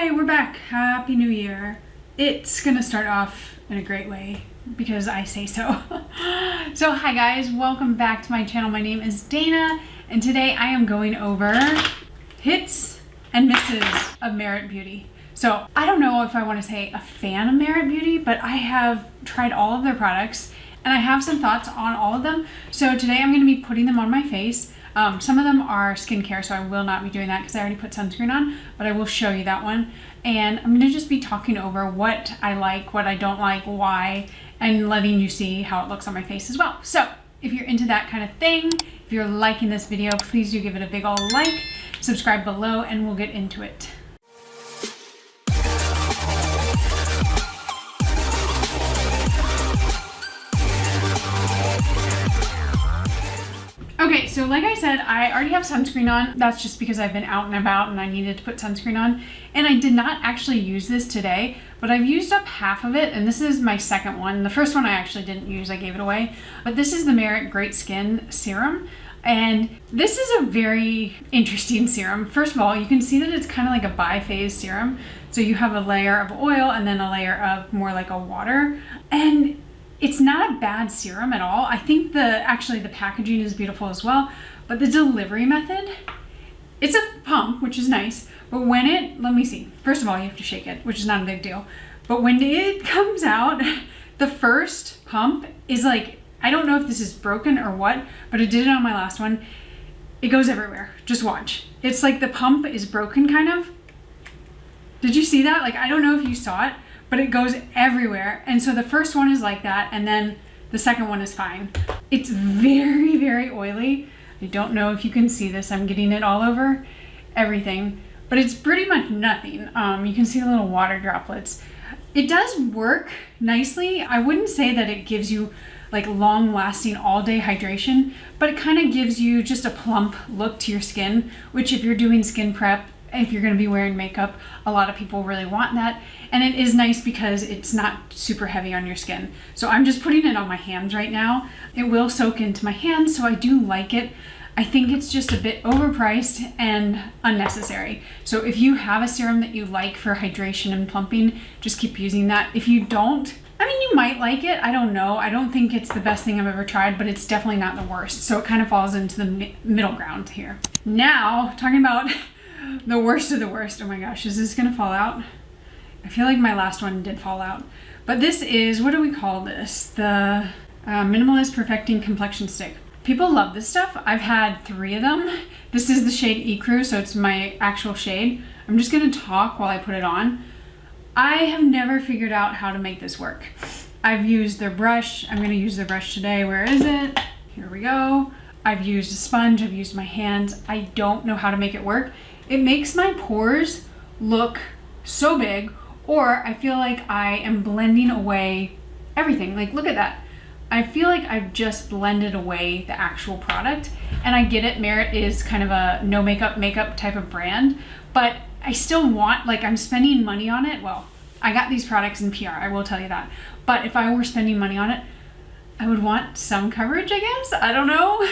Yay, we're back. Happy New Year. It's gonna start off in a great way because I say so. So hi guys, welcome back to my channel. My name is Dana and today I am going over hits and misses of Merit Beauty. So I don't know if I want to say a fan of Merit Beauty, but I have tried all of their products and I have some thoughts on all of them. So today I'm going to be putting them on my face. Some of them are skincare, so I will not be doing that because I already put sunscreen on, but I will show you that one. And I'm going to just be talking over what I like, what I don't like, why, and letting you see how it looks on my face as well. So if you're into that kind of thing, if you're liking this video, please do give it a big ol' like, subscribe below, and we'll get into it. Okay, so like I said, I already have sunscreen on. That's just because I've been out and about and I needed to put sunscreen on. And I did not actually use this today, but I've used up half of it, and this is my second one. The first one I actually didn't use, I gave it away. But this is the Merit Great Skin Serum. And this is a very interesting serum. First of all, you can see that it's kind of like a bi-phase serum. So you have a layer of oil and then a layer of more like a water. And it's not a bad serum at all. I think actually the packaging is beautiful as well, but the delivery method, it's a pump, which is nice, but when let me see. First of all, you have to shake it, which is not a big deal. But when it comes out, the first pump is like, I don't know if this is broken or what, but I did it on my last one. It goes everywhere. Just watch. It's like the pump is broken kind of. Did you see that? Like, I don't know if you saw it, but it goes everywhere. And so the first one is like that, and then the second one is fine. It's very, very oily. I don't know if you can see this. I'm getting it all over everything, but it's pretty much nothing. You can see the little water droplets. It does work nicely. I wouldn't say that it gives you like long lasting all day hydration, but it kind of gives you just a plump look to your skin, which if you're doing skin prep, if you're going to be wearing makeup, a lot of people really want that. And it is nice because it's not super heavy on your skin. So I'm just putting it on my hands right now. It will soak into my hands, so I do like it. I think it's just a bit overpriced and unnecessary. So if you have a serum that you like for hydration and plumping, just keep using that. If you don't, I mean, you might like it. I don't know. I don't think it's the best thing I've ever tried, but it's definitely not the worst. So it kind of falls into the middle ground here. Now, talking about the worst of the worst. Oh my gosh, is this gonna fall out? I feel like my last one did fall out. But this is, what do we call this? The Minimalist Perfecting Complexion Stick. People love this stuff. I've had 3 of them. This is the shade Ecru, so it's my actual shade. I'm just gonna talk while I put it on. I have never figured out how to make this work. I've used their brush. I'm gonna use their brush today. Where is it? Here we go. I've used a sponge, I've used my hands. I don't know how to make it work. It makes my pores look so big, or I feel like I am blending away everything. Like, look at that. I feel like I've just blended away the actual product. And I get it, Merit is kind of a no makeup type of brand, but I still want, like, I'm spending money on it. Well, I got these products in PR, I will tell you that. But if I were spending money on it, I would want some coverage, I guess. I don't know.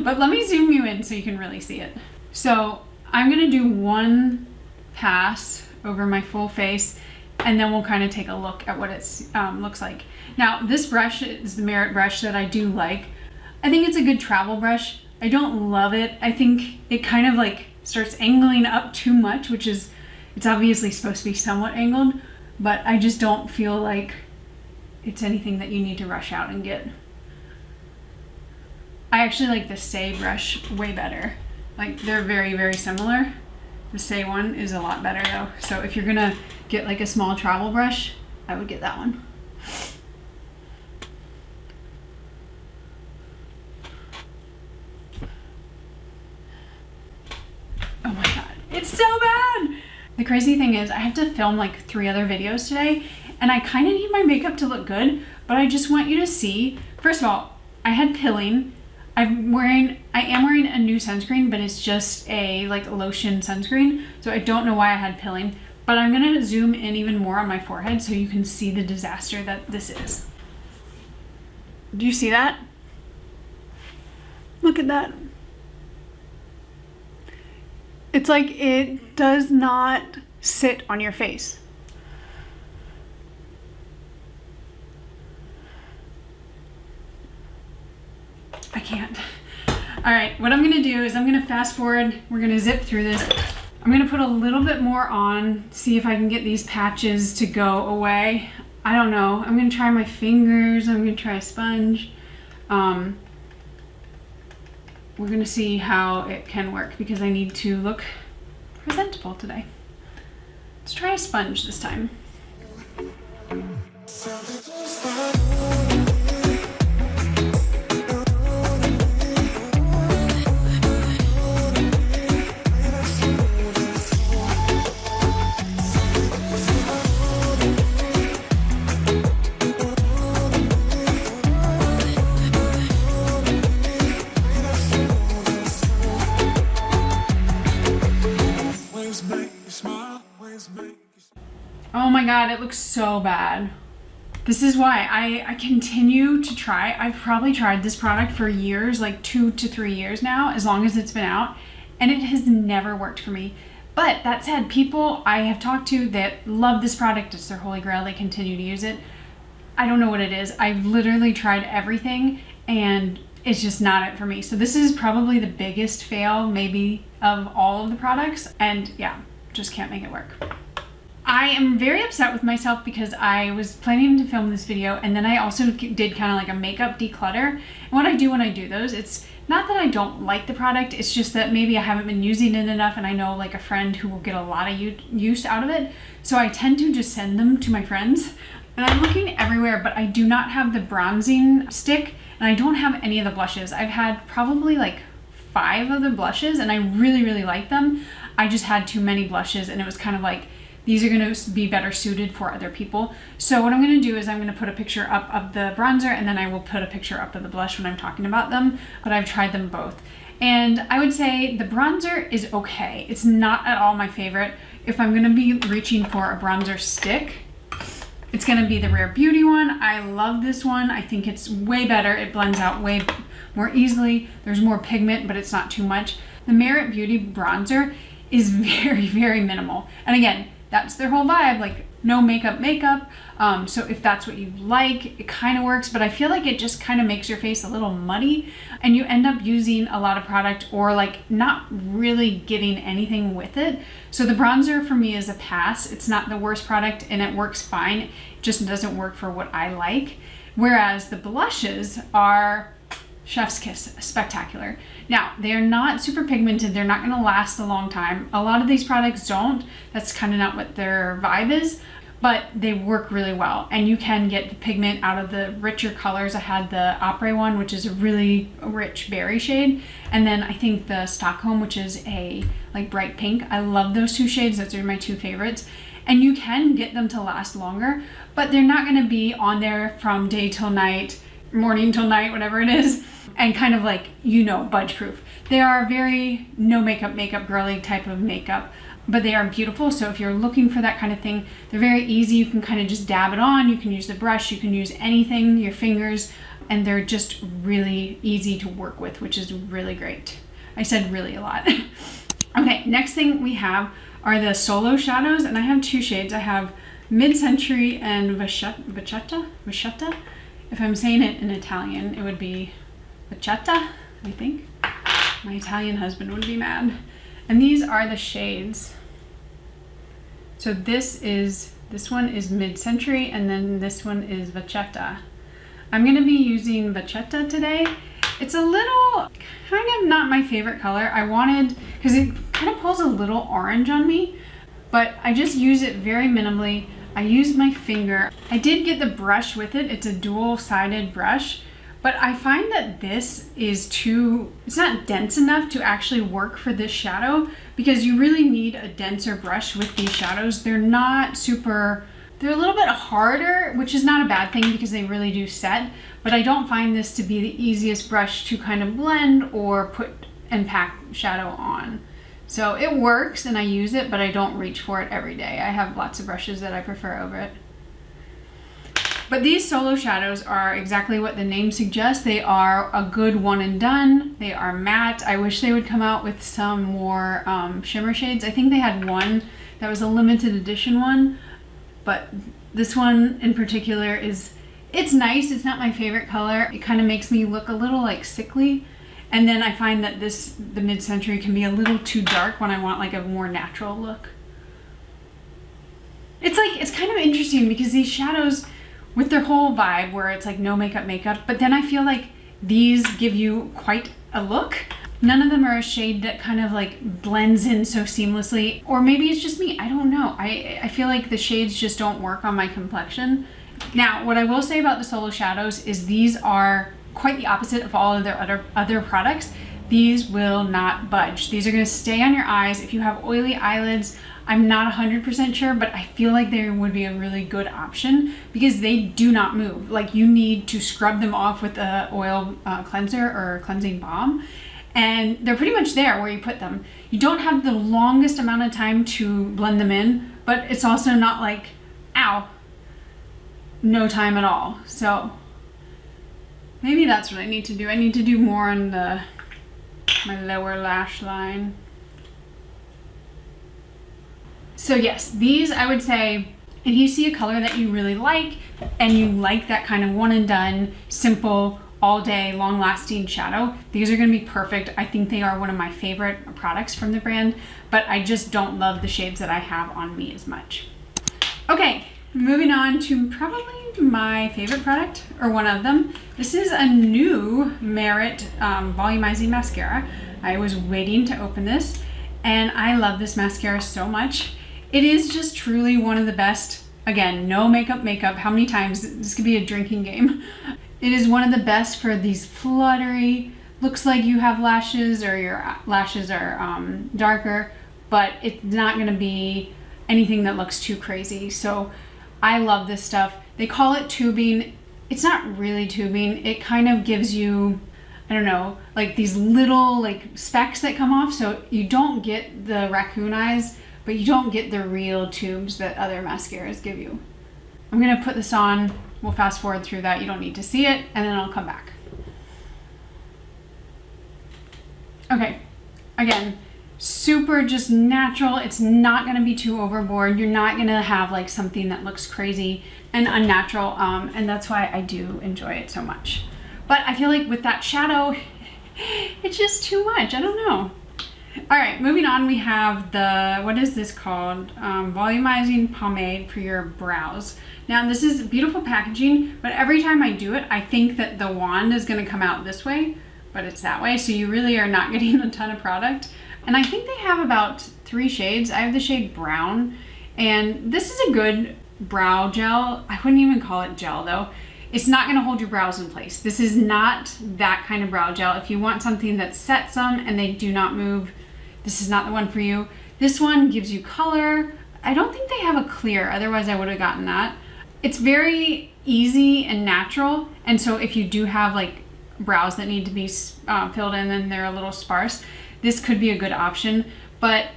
But let me zoom you in so you can really see it. So I'm gonna do one pass over my full face, and then we'll kind of take a look at what it looks like. Now, this brush is the Merit brush that I do like. I think it's a good travel brush. I don't love it. I think it kind of like starts angling up too much, which is, it's obviously supposed to be somewhat angled, but I just don't feel like it's anything that you need to rush out and get. I actually like the Say brush way better. Like, they're very, very similar. The Say one is a lot better though. So if you're gonna get like a small travel brush, I would get that one. Oh my God, it's so bad. The crazy thing is I have to film like 3 other videos today, and I kind of need my makeup to look good, but I just want you to see, first of all, I had pilling. I am wearing a new sunscreen, but it's just a like lotion sunscreen. So I don't know why I had pilling, but I'm gonna zoom in even more on my forehead so you can see the disaster that this is. Do you see that? Look at that. It's like it does not sit on your face. I can't. All right, what I'm gonna do is I'm gonna fast forward. We're gonna zip through this. I'm gonna put a little bit more on, see if I can get these patches to go away. I don't know. I'm gonna try my fingers. I'm gonna try a sponge. We're gonna see how it can work because I need to look presentable today. Let's try a sponge this time. Oh my god, it looks so bad. This is why I continue to try. I've probably tried this product for years, like 2 to 3 years now, as long as it's been out, and it has never worked for me. But that said, people I have talked to that love this product, it's their holy grail, they continue to use it. I don't know what it is. I've literally tried everything and it's just not it for me. So this is probably the biggest fail maybe of all of the products, and yeah, just can't make it work. I am very upset with myself because I was planning to film this video and then I also did kind of like a makeup declutter. And what I do when I do those, it's not that I don't like the product, it's just that maybe I haven't been using it enough and I know like a friend who will get a lot of use out of it. So I tend to just send them to my friends. And I'm looking everywhere, but I do not have the bronzing stick and I don't have any of the blushes. I've had probably like 5 of the blushes and I really, really like them. I just had too many blushes and it was kind of like, these are going to be better suited for other people. So what I'm going to do is I'm going to put a picture up of the bronzer and then I will put a picture up of the blush when I'm talking about them, but I've tried them both. And I would say the bronzer is okay. It's not at all my favorite. If I'm going to be reaching for a bronzer stick, it's going to be the Rare Beauty one. I love this one. I think it's way better. It blends out way more easily. There's more pigment, but it's not too much. The Merit Beauty bronzer is very, very minimal. And again, that's their whole vibe, like no makeup. So if that's what you like, it kind of works, but I feel like it just kind of makes your face a little muddy and you end up using a lot of product or like not really getting anything with it. So the bronzer for me is a pass. It's not the worst product and it works fine. It just doesn't work for what I like. Whereas the blushes are chef's kiss, spectacular. Now, they're not super pigmented. They're not gonna last a long time. A lot of these products don't. That's kind of not what their vibe is, but they work really well. And you can get the pigment out of the richer colors. I had the Opera one, which is a really rich berry shade. And then I think the Stockholm, which is a like bright pink. I love those 2 shades. Those are my 2 favorites. And you can get them to last longer, but they're not gonna be on there from day till night, morning till night, whatever it is, and kind of like, you know, budge proof. They are very no makeup girly type of makeup, but they are beautiful. So if you're looking for that kind of thing, they're very easy. You can kind of just dab it on. You can use the brush, you can use anything, your fingers, and they're just really easy to work with, which is really great. I said really a lot. Okay, next thing we have are the Solo shadows, and I have 2 shades. I have Mid-Century and Vachetta. If I'm saying it in Italian, it would be Vachetta, I think. My Italian husband would be mad. And these are the shades. So this one is Mid-Century and then this one is Vachetta. I'm gonna be using Vachetta today. It's a little, kind of not my favorite color. I wanted, because it kind of pulls a little orange on me, but I just use it very minimally. I use my finger. I did get the brush with it. It's a dual-sided brush. But I find that this is it's not dense enough to actually work for this shadow because you really need a denser brush with these shadows. They're not super, they're a little bit harder, which is not a bad thing because they really do set, but I don't find this to be the easiest brush to kind of blend or put and pack shadow on. So it works and I use it, but I don't reach for it every day. I have lots of brushes that I prefer over it. But these Solo shadows are exactly what the name suggests. They are a good one and done. They are matte. I wish they would come out with some more shimmer shades. I think they had one That was a limited edition one, but this one in particular it's nice. It's not my favorite color. It kind of makes me look a little like sickly. And then I find that the Mid-Century can be a little too dark when I want like a more natural look. It's kind of interesting because these shadows with their whole vibe where it's like no makeup, but then I feel like these give you quite a look. None of them are a shade that kind of like blends in so seamlessly, or maybe it's just me, I don't know. I feel like the shades just don't work on my complexion. Now, what I will say about the Solo Shadows is these are quite the opposite of all of their other products. These will not budge. These are gonna stay on your eyes. If you have oily eyelids, I'm not 100% sure, but I feel like they would be a really good option because they do not move. Like, you need to scrub them off with a oil cleanser or cleansing balm, and they're pretty much there where you put them. You don't have the longest amount of time to blend them in, but it's also not like, ow, no time at all. So maybe that's what I need to do. I need to do more on my lower lash line. So yes, these I would say, if you see a color that you really like and you like that kind of one and done, simple, all day, long lasting shadow, these are gonna be perfect. I think they are one of my favorite products from the brand, but I just don't love the shades that I have on me as much. Okay, moving on to probably my favorite product, or one of them. This is a new Merit volumizing mascara. I was waiting to open this, and I love this mascara so much. It is just truly one of the best. Again, no makeup. How many times? This could be a drinking game. It is one of the best for these fluttery, looks like you have lashes or your lashes are darker, but it's not gonna be anything that looks too crazy. So I love this stuff. They call it tubing. It's not really tubing. It kind of gives you, I don't know, like these little like specks that come off. So you don't get the raccoon eyes, but you don't get the real tubes that other mascaras give you. I'm gonna put this on. We'll fast forward through that. You don't need to see it, and then I'll come back. Okay, again, super just natural. It's not gonna be too overboard. You're not gonna have like something that looks crazy and unnatural, and that's why I do enjoy it so much. But I feel like with that shadow, it's just too much. I don't know. All right, moving on, we have the, what is this called? Volumizing pomade for your brows. Now this is beautiful packaging, but every time I do it, I think that the wand is gonna come out this way, but it's that way. So you really are not getting a ton of product. And I think they have about 3 shades. I have the shade brown, and this is a good brow gel. I wouldn't even call it gel though. It's not gonna hold your brows in place. This is not that kind of brow gel. If you want something that sets them and they do not move, this is not the one for you. This one gives you color. I don't think they have a clear, otherwise I would have gotten that. It's very easy and natural, and so if you do have like brows that need to be filled in and they're a little sparse, this could be a good option. But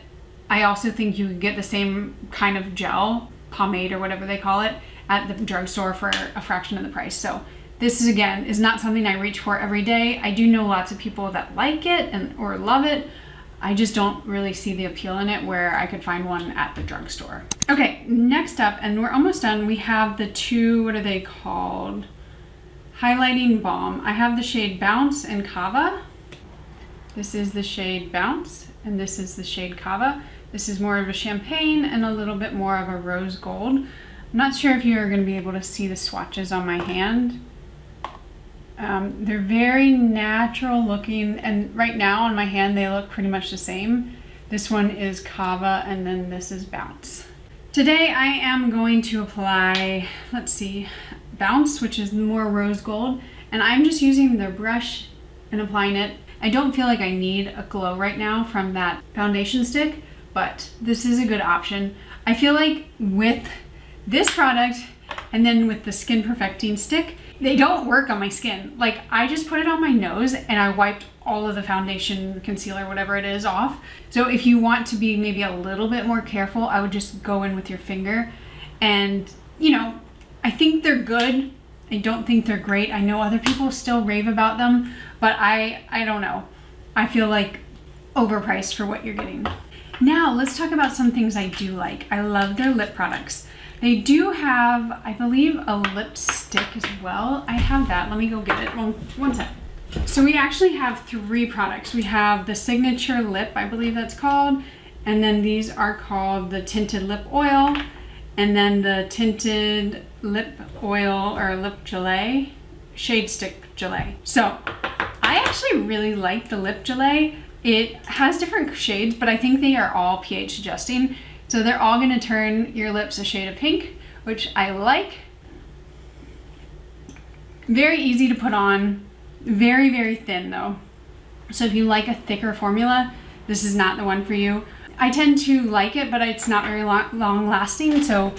I also think you could get the same kind of gel, pomade or whatever they call it, at the drugstore for a fraction of the price. So this is, again, is not something I reach for every day. I do know lots of people that like it or love it. I just don't really see the appeal in it where I could find one at the drugstore. Okay, next up, and we're almost done, we have the 2, what are they called? Highlighting balm. I have the shade Bounce and Kava. This is the shade Bounce, and this is the shade Kava. This is more of a champagne and a little bit more of a rose gold. I'm not sure if you're gonna be able to see the swatches on my hand. They're very natural looking, and right now on my hand they look pretty much the same. This one is Kava, and then this is Bounce. Today I am going to apply, let's see, Bounce, which is more rose gold, and I'm just using the brush and applying it. I don't feel like I need a glow right now from that foundation stick, but this is a good option. I feel like with this product and then with the Skin Perfecting stick, they don't work on my skin. Like, I just put it on my nose and I wiped all of the foundation, concealer, whatever it is, off. So if you want to be maybe a little bit more careful, I would just go in with your finger. And, you know, I think they're good. I don't think they're great. I know other people still rave about them, but I don't know. I feel like overpriced for what you're getting. Now let's talk about some things I do like. I love their lip products. They do have, I believe, a lipstick as well. I have that. Let me go get it. Well, one sec. So we actually have 3 products. We have the Signature Lip, I believe that's called. And then these are called the Tinted Lip Oil. And then the Tinted Lip Oil or Lip Gelée, Shade Stick Gelée. So I actually really like the Lip Gelée. It has different shades, but I think they are all pH adjusting. So they're all gonna turn your lips a shade of pink, which I like. Very easy to put on, very, very thin though. So if you like a thicker formula, this is not the one for you. I tend to like it, but it's not very long lasting. So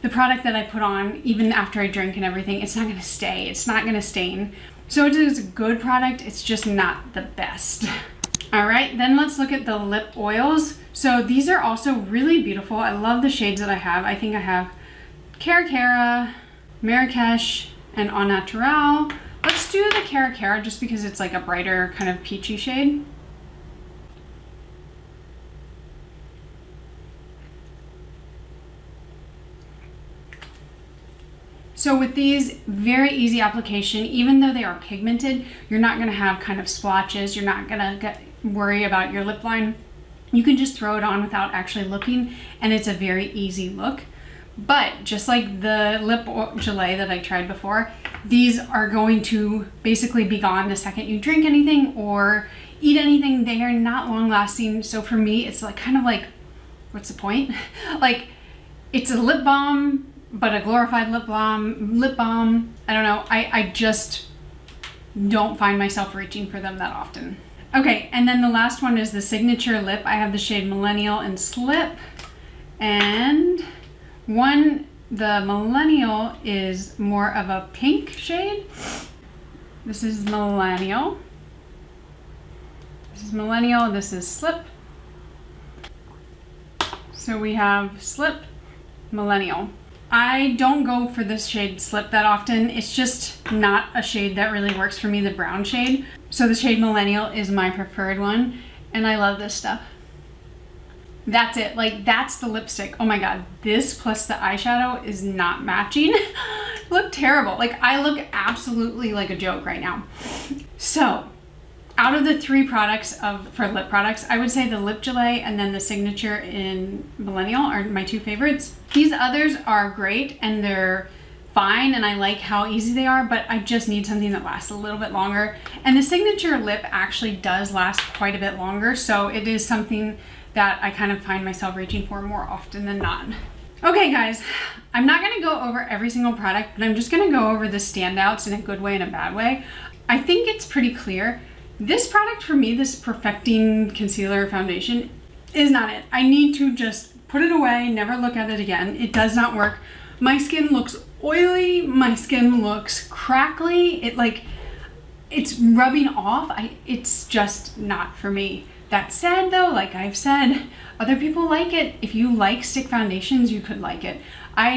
the product that I put on, even after I drink and everything, it's not gonna stay, it's not gonna stain. So it is a good product, it's just not the best. All right, then let's look at the lip oils. So these are also really beautiful. I love the shades that I have. I think I have Cara Cara, Marrakesh, and Au Naturel. Let's do the Cara Cara just because it's like a brighter kind of peachy shade. So with these, very easy application. Even though they are pigmented, you're not gonna have kind of splotches. You're not gonna worry about your lip line. You can just throw it on without actually looking, and it's a very easy look. But just like the lip gelée that I tried before, these are going to basically be gone the second you drink anything or eat anything. They are not long lasting. So for me, it's like kind of like, what's the point? Like, it's a lip balm, but a glorified lip balm. I don't know. I just don't find myself reaching for them that often. Okay, and then the last one is the Signature Lip. I have the shade Millennial and Slip. And the Millennial is more of a pink shade. This is Millennial. This is Millennial, this is Slip. So we have Slip, Millennial. I don't go for this shade Slip that often. It's just not a shade that really works for me, the brown shade. So the shade Millennial is my preferred one, and I love this stuff. That's it, like that's the lipstick. Oh my God, this plus the eyeshadow is not matching. Look terrible. Like I look absolutely like a joke right now. So out of the 3 products for lip products, I would say the Lip Gelée and then the Signature in Millennial are my 2 favorites. These others are great and they're fine and I like how easy they are, but I just need something that lasts a little bit longer. And the Signature Lip actually does last quite a bit longer, so it is something that I kind of find myself reaching for more often than not. Okay guys, I'm not gonna go over every single product, but I'm just gonna go over the standouts in a good way and a bad way. I think it's pretty clear. This product for me, this Perfecting Concealer Foundation, is not it. I need to just put it away, never look at it again. It does not work. My skin looks oily, my skin looks crackly. It's rubbing off. It's just not for me. That said though, like I've said, other people like it. If you like stick foundations, you could like it.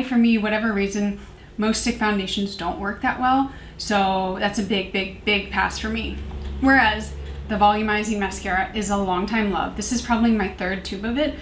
For me, whatever reason, most stick foundations don't work that well. So that's a big, big, big pass for me. Whereas the volumizing mascara is a long time love. This is probably my 3rd tube of it.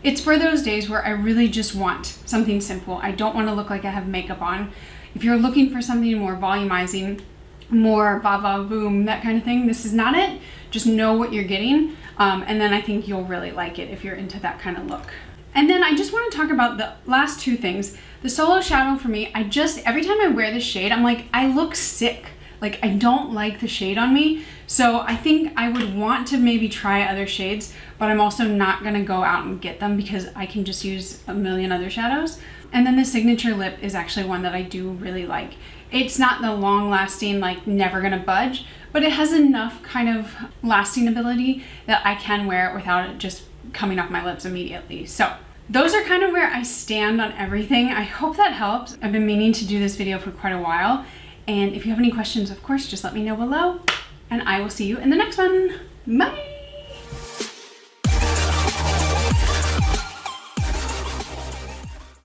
It's for those days where I really just want something simple. I don't want to look like I have makeup on. If you're looking for something more volumizing, more va boom, that kind of thing, this is not it. Just know what you're getting. And then I think you'll really like it if you're into that kind of look. And then I just want to talk about the last 2 things. The Solo Shadow for me, every time I wear this shade, I'm like, I look sick. Like I don't like the shade on me. So I think I would want to maybe try other shades, but I'm also not gonna go out and get them because I can just use a million other shadows. And then the Signature Lip is actually one that I do really like. It's not the long lasting, like never gonna budge, but it has enough kind of lasting ability that I can wear it without it just coming off my lips immediately. So those are kind of where I stand on everything. I hope that helps. I've been meaning to do this video for quite a while. And if you have any questions, of course, just let me know below and I will see you in the next one. Bye.